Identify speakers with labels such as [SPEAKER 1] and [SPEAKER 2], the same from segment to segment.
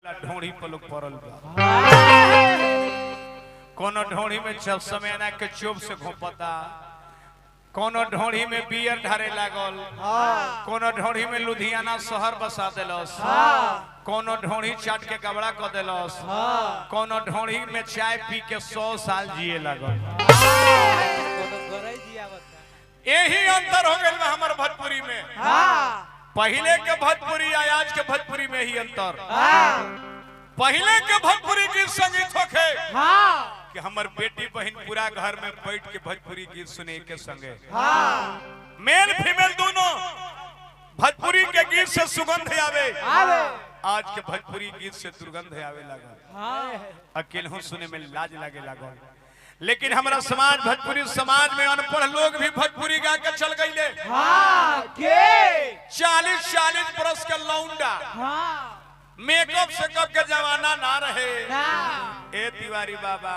[SPEAKER 1] ढोड़ी पर लोग पड़ल बा कोनो ढोड़ी में चल समय के चोप से घोपता, कोनो ढोड़ी में बियर ढारे लागल, कोनो ढोड़ी में लुधियाना शहर बसा देलस, कोनो ढोड़ी चाट के कबड़ा क देलस, कोनो ढोड़ी में चाय पी के 100 साल जिए लागल। यही अंतर हो गया हमारे भोजपुरी में। पहले के भोजपुरी आज के भोजपुरी में ही अंतर। पहले के भोजपुरी गीत संगीत होखे कि हमार बेटी बहन पूरा घर में बैठ के भोजपुरी गीत सुने के संगे, मेल फीमेल दोनों भोजपुरी के गीत से सुगंध आवे। आज के भोजपुरी गीत से दुर्गंध आवे लगा, अकेले सुने में लाज लागे लगा। लेकिन हमारा समाज भोजपुरी समाज में अनपढ़ लोग भी भोजपुरी गा के चल गए। 40-40 बरस के लौंडा, मेकअप सेकअप के जमाना ना रहे। ए तिवारी बाबा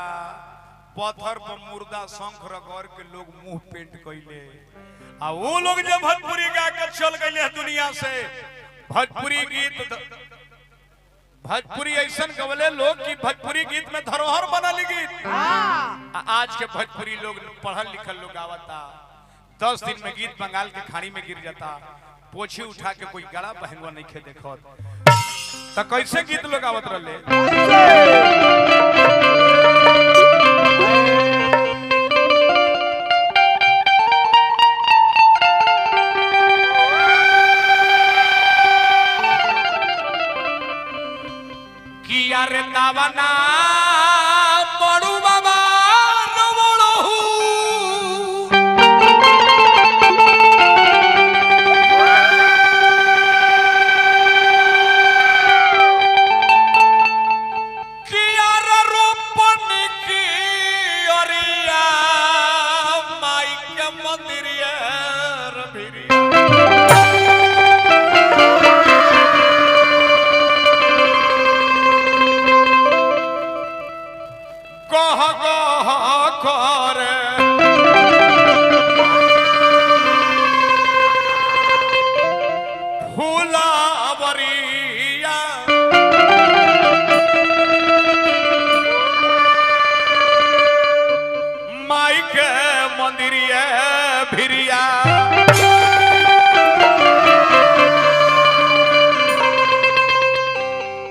[SPEAKER 1] पत्थर पर मुर्दा शंख रगड़ के लोग मुंह पेंट कैले, आ वो लोग जब भोजपुरी गा के चल गए दुनिया से। भोजपुरी गीत भोजपुरी ऐसा गवले लोग की भोजपुरी गीत में धरोहर बनल गीत। आज के भोजपुरी लोग पढ़ल लिखल लोग आवता, 10 दिन में गीत बंगाल के खाड़ी में गिर जाता, पोछी उठा के कोई गला पहनवा नहीं खे देखत। तो कैसे गीत लोग आवत रहे। किया रे तावना बड़ू बाबा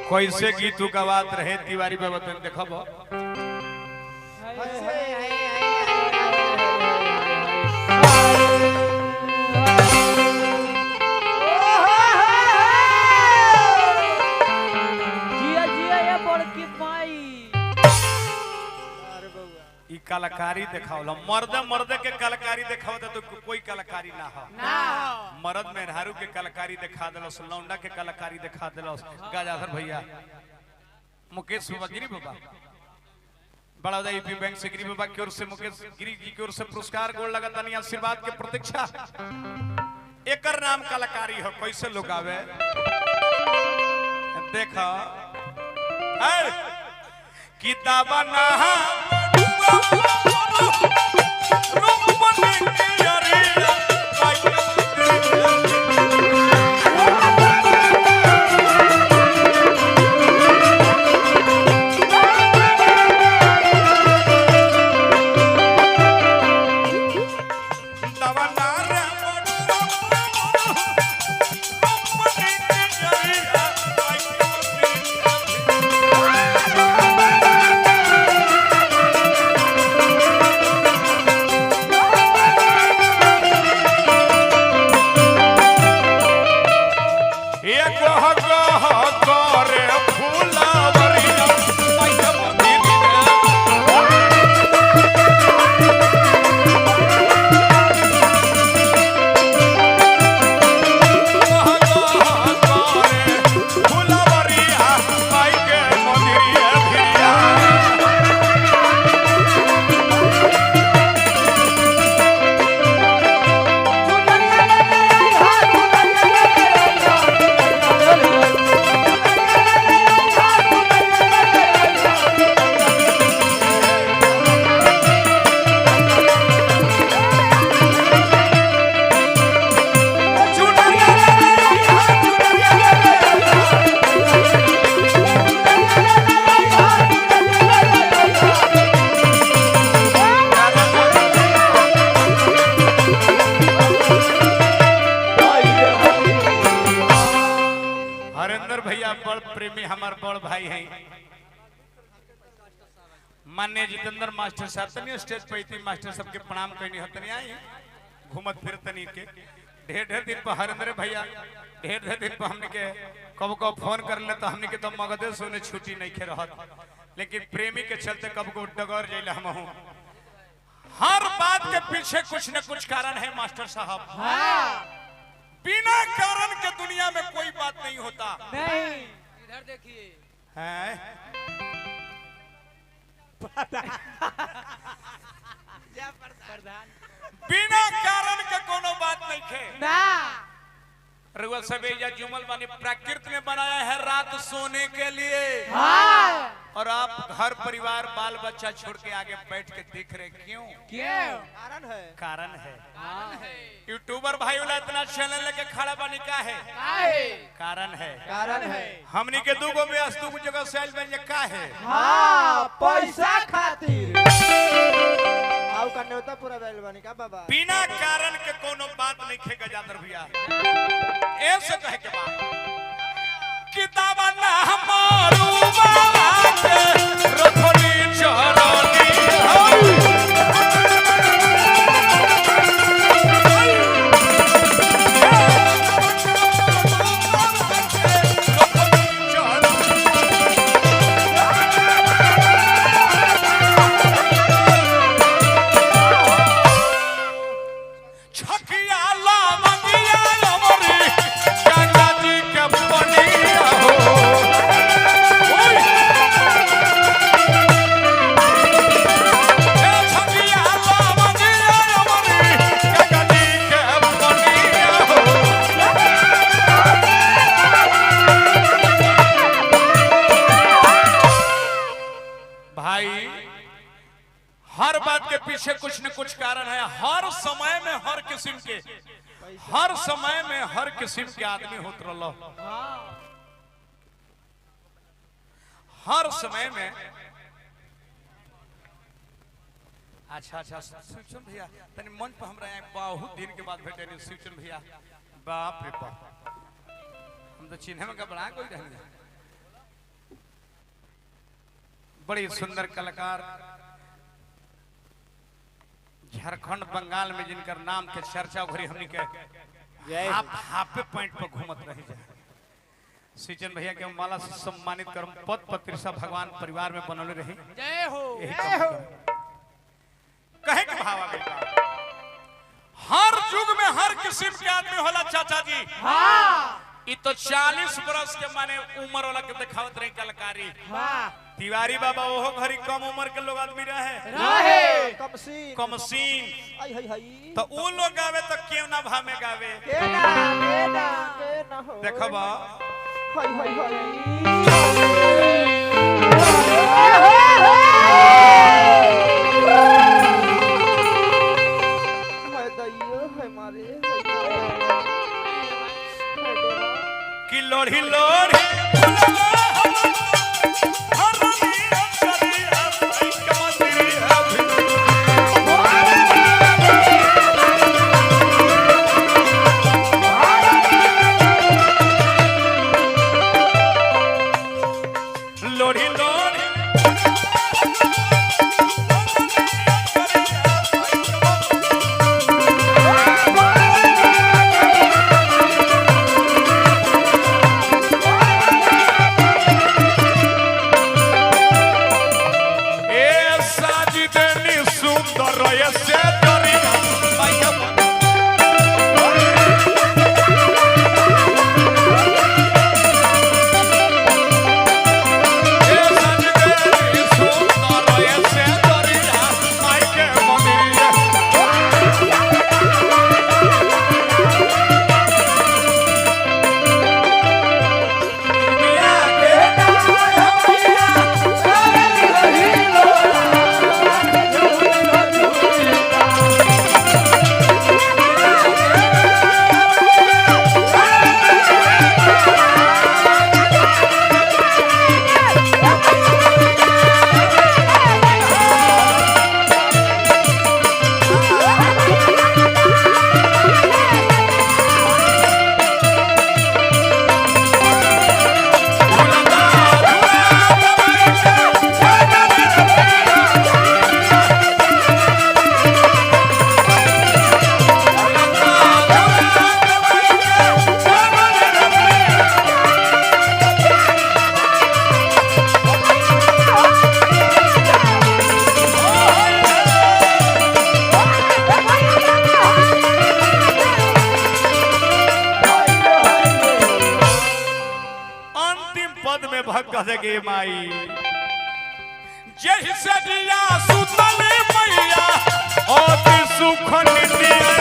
[SPEAKER 1] कैसे गीत गवात रहे तिवारी बाबा तुम देखब। ई कलाकारी देखावला, मर्दे के कलाकारी देखावत तो कोई कलाकारी ना हो। मर्द में हारू के कलाकारी दिखा दिलस, लौंडा के कलाकारी दिखा दिलस। गाजाधर भैया, मुकेश बाबा गिरी बाबा, बड़ौदा यूपी बैंक से गिरी बाबा की ओर से, मुकेश गिरी जी की ओर से पुरस्कार गोड़ लगाता नहीं, आशीर्वाद के प्रतीक्षा। एकर नाम कलाकारी हो। कैसे लोग आवे देखा किताबा ना प्रेमी हमार बड़ भाई हैं मान्य जितेंद्र मास्टर साहब तनी स्टेज पे थी मास्टर साहब के प्रणाम करनी हतनी आई घूमत फिर तनी के ढेर दिन पर हरेंद्र भैया ढेर दिन पर हमने के कब फोन कर ले तो हमने के तो मगधे सोने छुट्टी नहीं खे रहत लेकिन प्रेमी के चलते कब को डगर जैले हम हूं हर बात के पीछे कुछ न कुछ कारण है मास्टर साहब बिना कारण के दुनिया में कोई बात नहीं होता
[SPEAKER 2] नहीं इधर देखिए
[SPEAKER 1] हैं बिना कारण के कोनो बात नहीं खे
[SPEAKER 2] ना
[SPEAKER 1] रुआ सबे या जुमल बानी प्रकृति ने बनाया है रात सोने के लिए और आप घर परिवार बाल बच्चा छोड़ के आगे बैठ के देख रहे क्यों कारण है यूट्यूबर भाई वाला इतना चैनल लेके खड़ा बानी का है कारण है हमनी के दूगो व्यस्त दूगो जगह से आइल बन का है
[SPEAKER 3] पैसा खातिर आउ करने होता पूरा बैल बनी का बाबा
[SPEAKER 1] बिना कारण के कोनो बात नहीं खे गजानर भैया ऐसे कहे के बाद किताब ना हमारू बाबा के रखनी चरनी हर बात के पीछे कुछ न कुछ कारण है हर समय में हर किस्म के आदमी होत रहो हर समय में अच्छा शिवचंद भैया तनी मंच पर हमरा बहुत दिन के बाद भेटे नहीं शिवचंद भैया बाप रे बाप हम तो चिन्ह में घबरा कोई रहने बड़ी सुंदर कलाकार झारखंड बंगाल में जिनकर नाम के चर्चा भरी हमनी के हाफ पॉइंट पर घूमत रही जाए सिचन भैया के माला से सम्मानित कर पद पत्रिका भगवान परिवार में बनल रही
[SPEAKER 2] जय हो
[SPEAKER 1] कहे के भाव आ गई हर युग में हर किस्म के आदमी होला चाचा जी ये तो 40 बरस के माने उम्र वाला के दिखावत रही कलाकारी तिवारी बाबा वो घरी कम उम्र के लोग आदमी रहे कमसीन तो वो लोग गावे तो क्यों ना भाव में गावे देखबा कि लोढ़ी लोढ़ी गे माई जही से दिया सुतल मैया अति सुख नितिया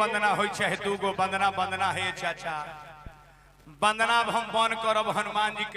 [SPEAKER 1] वंदना हो चाहे दूगो वंदना वंदना है चाचा वंदना हम बन करब हनुमान जी के